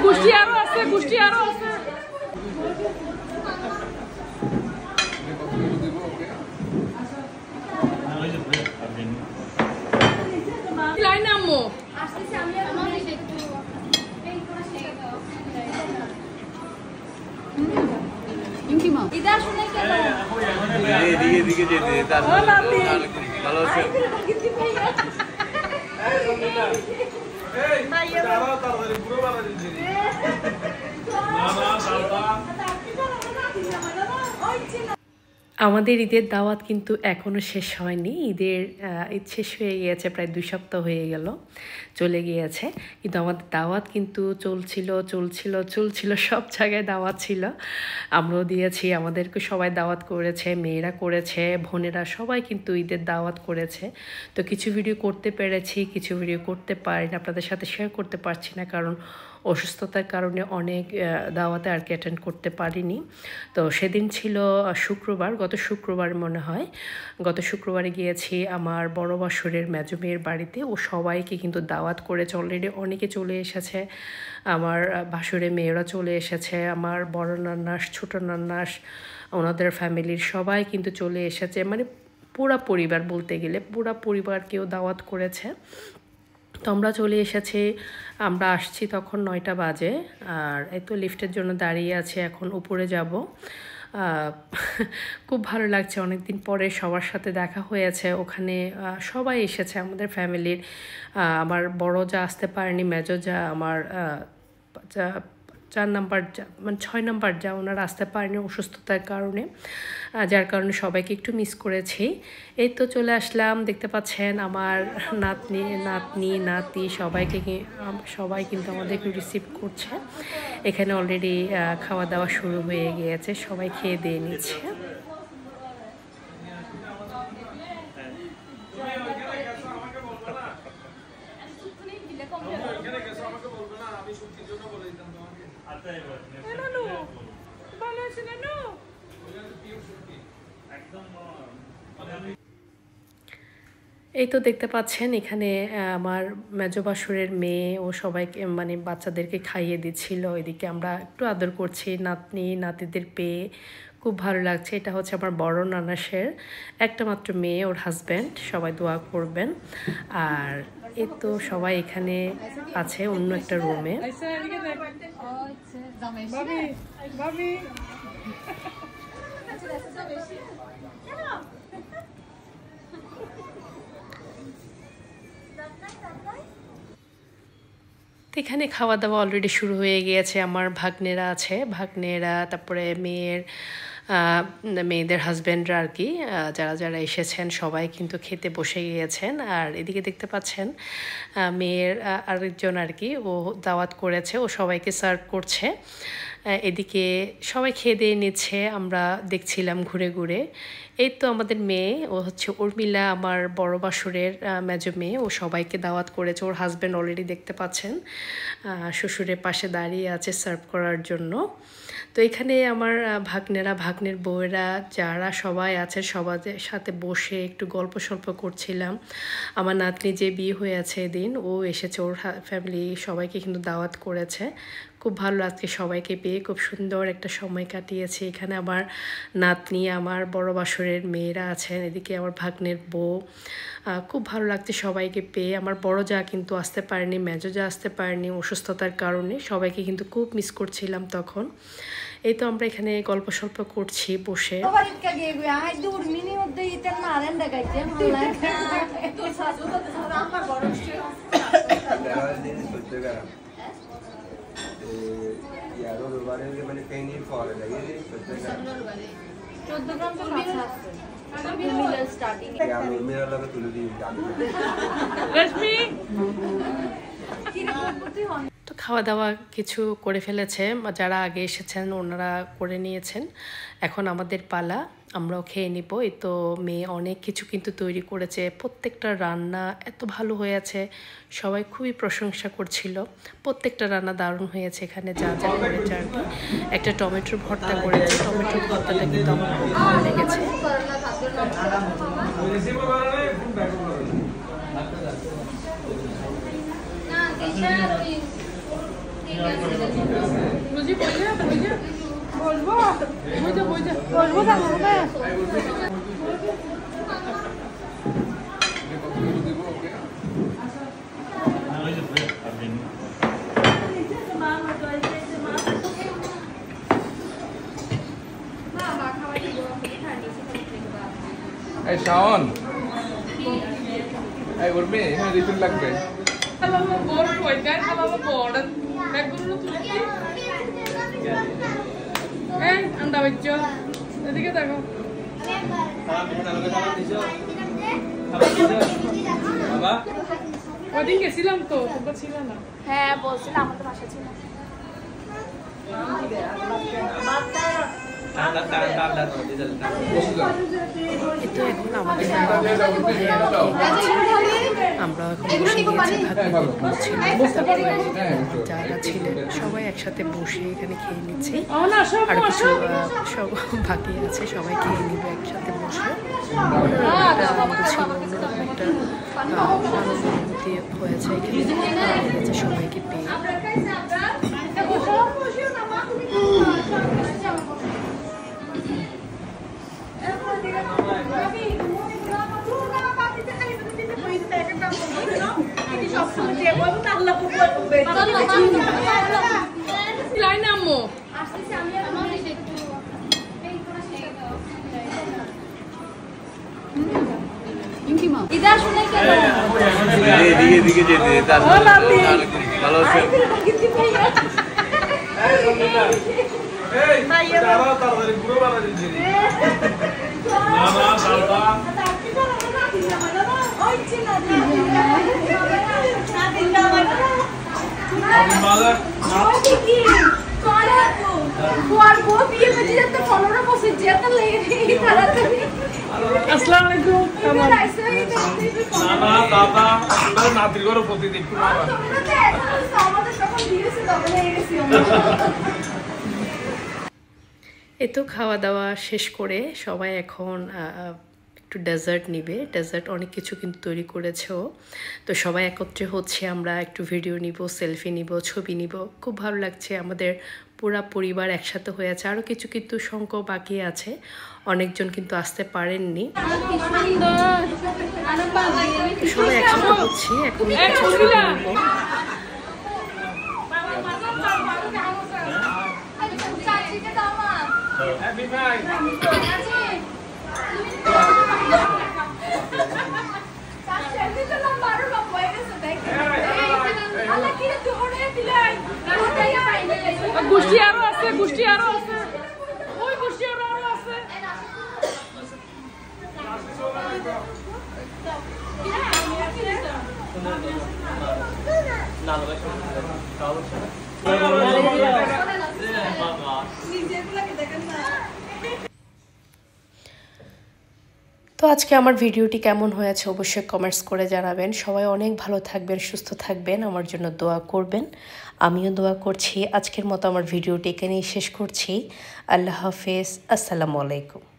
গোষ্ঠী আরো আছে, গোষ্ঠী আরো আছে। লাইন আম্মু আমাদের ঈদের দাওয়াত কিন্তু এখনও শেষ হয়নি। ঈদ শেষ হয়ে গিয়েছে, প্রায় 2 সপ্তাহ হয়ে গেল, চলে গিয়েছে। কিন্তু আমাদের দাওয়াত কিন্তু চলছিল, সব জায়গায় দাওয়াত ছিল। আমরাও দিয়েছি, আমাদেরকে সবাই দাওয়াত করেছে, মেয়েরা করেছে, বোনেরা সবাই কিন্তু ঈদের দাওয়াত করেছে। তো কিছু ভিডিও করতে পেরেছি, কিছু ভিডিও করতে পারি না, আপনাদের সাথে শেয়ার করতে পারছি না, কারণ অসুস্থতার কারণে অনেক দাওয়াতে আর কি অ্যাটেন্ড করতে পারিনি। তো সেদিন ছিল শুক্রবার, গত শুক্রবার মনে হয়, গত শুক্রবারে গিয়েছি আমার বড় বাসুরের মেজো মেয়ের বাড়িতে। ও সবাইকে কিন্তু দাওয়াত করেছে, অলরেডি অনেকে চলে এসেছে, আমার বাসুরের মেয়েরা চলে এসেছে, আমার বড় নান্নাস, ছোট নান্নাস, ওনাদের ফ্যামিলির সবাই কিন্তু চলে এসেছে, মানে পুরা পরিবার বলতে গেলে পুরা পরিবারকেও দাওয়াত করেছে। তো আমরা চলে এসেছি, আমরা আসছি তখন 9টা বাজে। আর এই তো লিফটের জন্য দাঁড়িয়ে আছে, এখন উপরে যাব। খুব ভালো লাগছে, অনেকদিন পরে সবার সাথে দেখা হয়েছে। ওখানে সবাই এসেছে আমাদের ফ্যামিলির। আমার বড় যা আসতে পারেনি, মেজো যা, আমার 4 নাম্বার যা, মানে 6 নাম্বার যা, ওনারা আসতে পারেনি অসুস্থতার কারণে, যার কারণে সবাইকে একটু মিস করেছি। এই তো চলে আসলাম, দেখতে পাচ্ছেন আমার নাতি সবাই কিন্তু আমাদেরকে রিসিভ করছে। এখানে অলরেডি খাওয়া দাওয়া শুরু হয়ে গিয়েছে, সবাই খেয়ে দিয়ে নিচ্ছে। এই তো দেখতে পাচ্ছেন এখানে আমার মেজো বাসুরের মেয়ে ও সবাইকে, মানে বাচ্চাদেরকে খাইয়ে দিচ্ছিল। এদিকে আমরা একটু আদর করছি নাতিদের পেয়ে, খুব ভালো লাগছে। এটা হচ্ছে আমার বড় নানাসের একটা মাত্র মেয়ে, ওর হাজব্যান্ড, সবাই দোয়া করবেন। আর এই তো সবাই এখানে আছে অন্য একটা রুমে। এখানে খাওয়া দাওয়া অলরেডি শুরু হয়ে গিয়েছে। আমার ভাগ্নেরা আছে, তারপরে মেয়েদের হাজব্যান্ডরা আর কি, যারা এসেছেন সবাই কিন্তু খেতে বসে গিয়েছেন। আর এদিকে দেখতে পাচ্ছেন মেয়ের আরেকজন আর কি, ও দাওয়াত করেছে, ও সবাইকে সার্ভ করছে। এদিকে সবাই খেয়ে দিয়ে নিচ্ছে, আমরা দেখছিলাম ঘুরে ঘুরে। এই তো আমাদের মেয়ে, ও হচ্ছে উর্মিলা, আমার বড় বাসুরের মেজো মেয়ে, ও সবাইকে দাওয়াত করেছে। ওর হাজব্যান্ড অলরেডি দেখতে পাচ্ছেন শ্বশুরের পাশে দাঁড়িয়ে আছে সার্ভ করার জন্য। তো এখানে আমার ভাগ্নের বউয়েরা যারা সবাই আছে, সবার সাথে বসে একটু গল্প সল্প করছিলাম। আমার নাতনি যে বিয়ে হয়ে আছে এদিন, ও এসেছে, ওর ফ্যামিলি সবাইকে কিন্তু দাওয়াত করেছে। খুব ভালো লাগছে সবাইকে পেয়ে, খুব সুন্দর একটা সময় কাটিয়েছি এখানে। আমার নাতনি, আমার বড় বাসুরের মেয়েরা আছেন, এদিকে আমার ভাগ্নের বউ, খুব ভালো লাগছে সবাইকে পেয়ে। আমার বড় যা কিন্তু আসতে পারেনি, মেজো যা আসতে পারেনি অসুস্থতার কারণে, সবাইকে কিন্তু খুব মিস করছিলাম তখন। এই তো আমরা এখানে গল্প সল্প করছি বসে। তো খাওয়া দাওয়া কিছু করে ফেলেছে, যারা আগে এসেছেন ওনারা করে নিয়েছেন, এখন আমাদের পালা, আমরাও খেয়ে নিব। এই তো মেয়ে অনেক কিছু কিন্তু তৈরি করেছে, প্রত্যেকটা রান্না এত ভালো হয়েছে, সবাই খুবই প্রশংসা করছিল। প্রত্যেকটা রান্না দারুণ হয়েছে। এখানে যা যা করেছে আর কি, একটা টমেটোর ভর্তা করেছে, টমেটোর ভর্তাটা কিন্তু আমার খুব ভালো লেগেছে। Hey Shaun, hey Urmi, ini refill লাগবে। Kalau bor koydan, kalau boran, bag guru tulis. Anda baca, এদিকে দেখো। বাবা, ওদিন গেছিলাম তো, তোমরা ছিল না। হ্যাঁ বলছিলাম আমাদের বাসা ছিল। কিন্তু এখন আমাদের আমরা যারা ছিলেন সবাই একসাথে বসে এখানে খেয়ে নিচ্ছি আর কিছু সব বাকি আছে সবাই খেয়ে নিবে একসাথে বসে অন্যরকম একটা অনুভূতি হয়েছে এখানে সবাইকে পেয়ে দিকে যেতে ভালো আছে এতো খাওয়া দাওয়া শেষ করে সবাই এখন একটু ডেজার্ট নিবে ডেজার্ট অনেক কিছু কিন্তু তৈরি করেছেও তো সবাই একত্রে হচ্ছে আমরা একটু ভিডিও নিব সেলফি নিব ছবি নিব খুব ভালো লাগছে আমাদের পুরা পরিবার একসাথে হয়েছে আরও কিছু কিন্তু সংখ্যা বাকি আছে অনেকজন কিন্তু আসতে পারেননি সবাই একসাথে হচ্ছি এখন কিছু ছবি নিব গোষ্ঠী আরো আছে গোষ্ঠী আরো আছে ওই গোষ্ঠী আরো আছে তো আজকে আমার ভিডিওটি কেমন হয়েছে অবশ্যই কমেন্টস করে জানাবেন সবাই অনেক ভালো থাকবেন সুস্থ থাকবেন আমার জন্য দোয়া করবেন আমিও দোয়া করছি আজকের মতো আমার ভিডিওটি এখানেই শেষ করছি আল্লাহ হাফেজ আসসালামু আলাইকুম